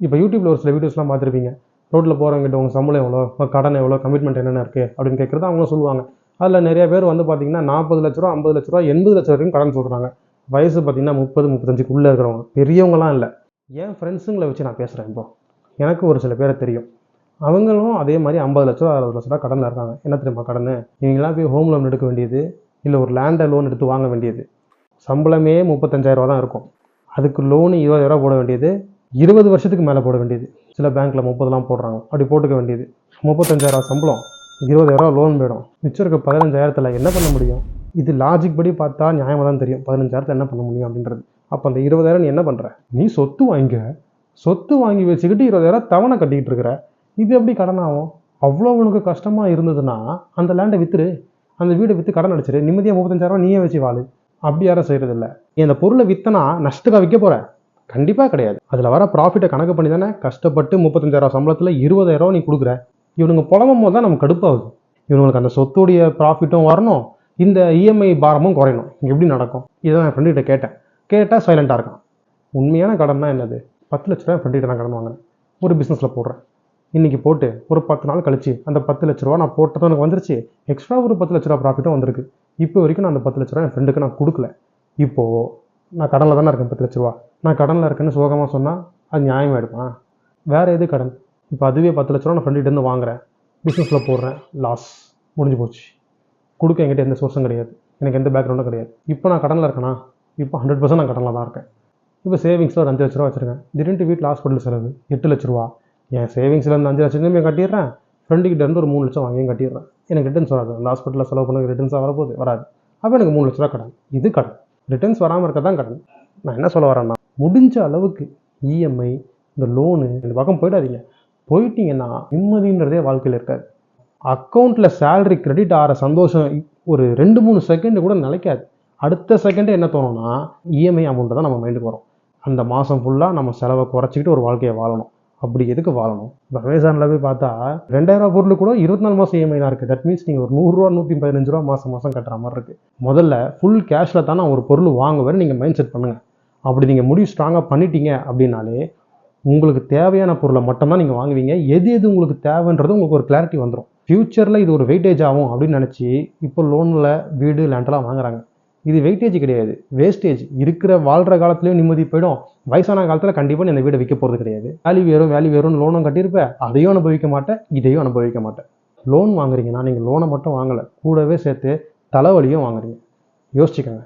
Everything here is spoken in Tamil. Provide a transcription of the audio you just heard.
இப்போ யூடியூப்ல ஒரு சில வீடியோஸ்லாம் பார்த்துருப்பீங்க. ரோட்டில் போகிறவங்ககிட்ட உங்கள் சம்பளம் எவ்வளோ, உங்கள் கடன் எவ்வளோ, கமிட்மெண்ட் என்னென்ன இருக்குது அப்படின்னு கேட்குறது அவங்க சொல்லுவாங்க. அதில் நிறைய பேர் வந்து பார்த்தீங்கன்னா 40 லட்ச ரூபா, 50 லட்ச ரூபா, 80 லட்சம் வரைக்கும் கடன் சொல்கிறாங்க. வயசு பார்த்தீங்கன்னா 30, 35க்குள்ளே இருக்கிறவங்க, பெரியவங்களாம் இல்லை. என் ஃப்ரெண்ட்ஸுங்களை வச்சு நான் பேசுகிறேன். இப்போ எனக்கு ஒரு சில பேரை தெரியும். அவங்களும் அதே மாதிரி 50 லட்ச ரூபா, 60 லட்ச ரூபா கடனில் இருக்காங்க. என்ன தெரியுமா கடன்? இவங்களாம் போய் ஹோம் லோன் எடுக்க வேண்டியது, இல்லை ஒரு லேண்டை லோன் எடுத்து வாங்க வேண்டியது. சம்பளமே 35,000 ரூபா தான் இருக்கும். அதுக்கு லோனு 20,000 ரூபா போட வேண்டியது, 20 வருஷத்துக்கு மேலே போட வேண்டியது. சில பேங்க்கில் 30லாம் போடுறாங்க. அப்படி போட்டுக்க வேண்டியது. 35,000 சம்பளம், 20,000 லோன் போயிடும். மிச்சம் இருக்க 15,000 என்ன பண்ண முடியும்? இது லாஜிக் படி பார்த்தா நியாயமாக தான் தெரியும். 15,000 என்ன பண்ண முடியும் அப்படின்றது. அப்போ அந்த 20,000 நீ என்ன பண்ணுற? நீ சொத்து வாங்கி வச்சுக்கிட்டு 20,000 தவணை கட்டிக்கிட்டு இருக்கிற. இது எப்படி கடன் ஆகும்? அவ்வளோ உனக்கு கஷ்டமாக இருந்ததுன்னா அந்த லேண்டை விற்றுரு, அந்த வீடை விற்று கடன் அடிச்சிரு, நிம்மதியாக 35,000 நீயே வச்சு வாழு. அப்படி யாரும் செய்கிறதில்ல. நீ அந்த பொருளை விற்றனா நஷ்டத்துக்காக விற்க போகிற? கண்டிப்பாக கிடையாது. அதில் வர ப்ராஃபிட்டை கணக்கு பண்ணி தானே கஷ்டப்பட்டு 35,000 சம்பளத்தில் 20,000 நீ கொடுக்குற. இவனுங்க புலம்பும் போது தான் நமக்கு கடுப்பாகுது. இவனுங்களுக்கு அந்த சொத்துடைய ப்ராஃபிட்டும் வரணும், இந்த இஎம்ஐ பாரமும் குறையணும். இங்கே எப்படி நடக்கும்? இதை நான் என் ஃப்ரெண்டுகிட்ட கேட்டால் சைலண்ட்டாக இருக்கான். உண்மையான கடன்னா என்னது? 10 லட்ச ரூபா என் ஃப்ரெண்டுகிட்ட நான் கடன் வாங்கினேன். ஒரு பிஸ்னஸில் போடுறேன். இன்றைக்கி போட்டு ஒரு 10 நாள் கழிச்சு அந்த 10 லட்ச ரூபா நான் போட்டதும் எனக்கு வந்துருச்சு. எக்ஸ்ட்ரா ஒரு 10 லட்ச ரூபா ப்ராஃபிட்டும் வந்திருக்கு. இப்போ வரைக்கும் நான் அந்த 10 லட்ச ரூபா என் ஃப்ரெண்டுக்கு நான் கொடுக்கல. இப்போது நான் கடனில் தானே இருக்கேன். 10 லட்ச ரூபா நான் கடனில் இருக்கேன்னு சோகமாக சொன்னால் அது நியாயமாக எடுப்பேன்? வேறு எது கடன்? இப்போ அதுவே 10 லட்ச ரூபா நான் ஃப்ரெண்டுகிட்டேருந்து வாங்குறேன், பிஸ்னஸில் போடுறேன், லாஸ், முடிஞ்சு போச்சு. கொடுக்க என்கிட்ட எந்த சோர்ஸும் கிடையாது, எனக்கு எந்த பேக்ரவுண்டும் கிடையாது. இப்போ நான் கடனில் இருக்கேனா? இப்போ 100% நான் கடனில் தான் இருக்கேன். இப்போ சேவிங்ஸில் ஒரு 5 லட்ச ரூபா வச்சுருக்கேன். திடீர்னு வீட்டில் ஹாஸ்பிட்டல் செலவு 8 லட்ச ரூபா. என் சேவிங்ஸில் இருந்து 5 லட்சத்தையுமே கட்டிடுறேன், ஃப்ரெண்டுக்கிட்ட இருந்து ஒரு 3 லட்சம் வாங்கியும் கட்டிடுறேன். எனக்கு ரிட்டர்ன்ஸ் வராது. அந்த ஹாஸ்பிட்டலில் செலவு பண்ண ரிட்டர்ன்ஸாக வரப்போகுது, வராது. அப்போ எனக்கு 3 லட்ச ரூபா கடன். இது கடன். ரிட்டர்ன்ஸ் வராமல் இருக்க தான் கடன். நான் என்ன சொல்ல வரேன்னா, முடிஞ்ச அளவுக்கு இஎம்ஐ, இந்த லோனு, இந்த பக்கம் போயிடாதீங்க. போயிட்டீங்கன்னா நிம்மதின்றதே வாழ்க்கையில் இருக்காது. அக்கௌண்ட்டில் சேலரி கிரெடிட் ஆகிற சந்தோஷம் ஒரு 2-3 செகண்டு கூட நிலைக்காது. அடுத்த செகண்டே என்ன தோணும்னா இஎம்ஐ அமௌண்ட்டு தான் நம்ம மைண்டுக்கு வரும். அந்த மாதம் ஃபுல்லாக நம்ம செலவை குறைச்சிக்கிட்டு ஒரு வாழ்க்கையை வாழணும். அப்படி எதுக்கு வாழணும்? இப்போ அமேசானில் போய் பார்த்தா 2,000 பொருள் கூட 24 மாதம் இஎம்ஐ தான் இருக்குது. தட் மீன்ஸ் நீங்கள் ஒரு 100 ரூபா 115 ரூபா மாதம் கட்டுற மாதிரி இருக்குது. முதல்ல ஃபுல் கேஷில் தான் நான் ஒரு பொருள் வாங்குவேன்னு நீங்கள் மைண்ட் செட் பண்ணுங்கள். அப்படி நீங்கள் முடிவு ஸ்ட்ராங்காக பண்ணிட்டீங்க அப்படின்னாலே உங்களுக்கு தேவையான பொருளை மட்டும்தான் நீங்கள் வாங்குவீங்க. எது உங்களுக்கு தேவைன்றது உங்களுக்கு ஒரு கிளாரிட்டி வந்துடும். ஃப்யூச்சரில் இது ஒரு வெயிட்டேஜ் ஆகும் அப்படின்னு நினச்சி இப்போ லோனில் வீடு, லேண்டெலாம் வாங்குறாங்க. இது வெயிட்டேஜ் கிடையாது, வேஸ்டேஜ். இருக்கிற வாழ்கிற காலத்துலேயும் நிம்மதி போயிடும். வயசான காலத்தில் கண்டிப்பாக நீ அந்த வீடை விற்க போகிறது கிடையாது. வேல்யூ வேறும்னு லோனும் கட்டியிருப்பேன், அதையும் அனுபவிக்க மாட்டேன், இதையும் அனுபவிக்க மாட்டேன். லோன் வாங்குறீங்கன்னா நீங்கள் லோனை மட்டும் வாங்கலை, கூடவே சேர்த்து தலைவலியும் வாங்குறீங்க. யோசிச்சுக்கோங்க.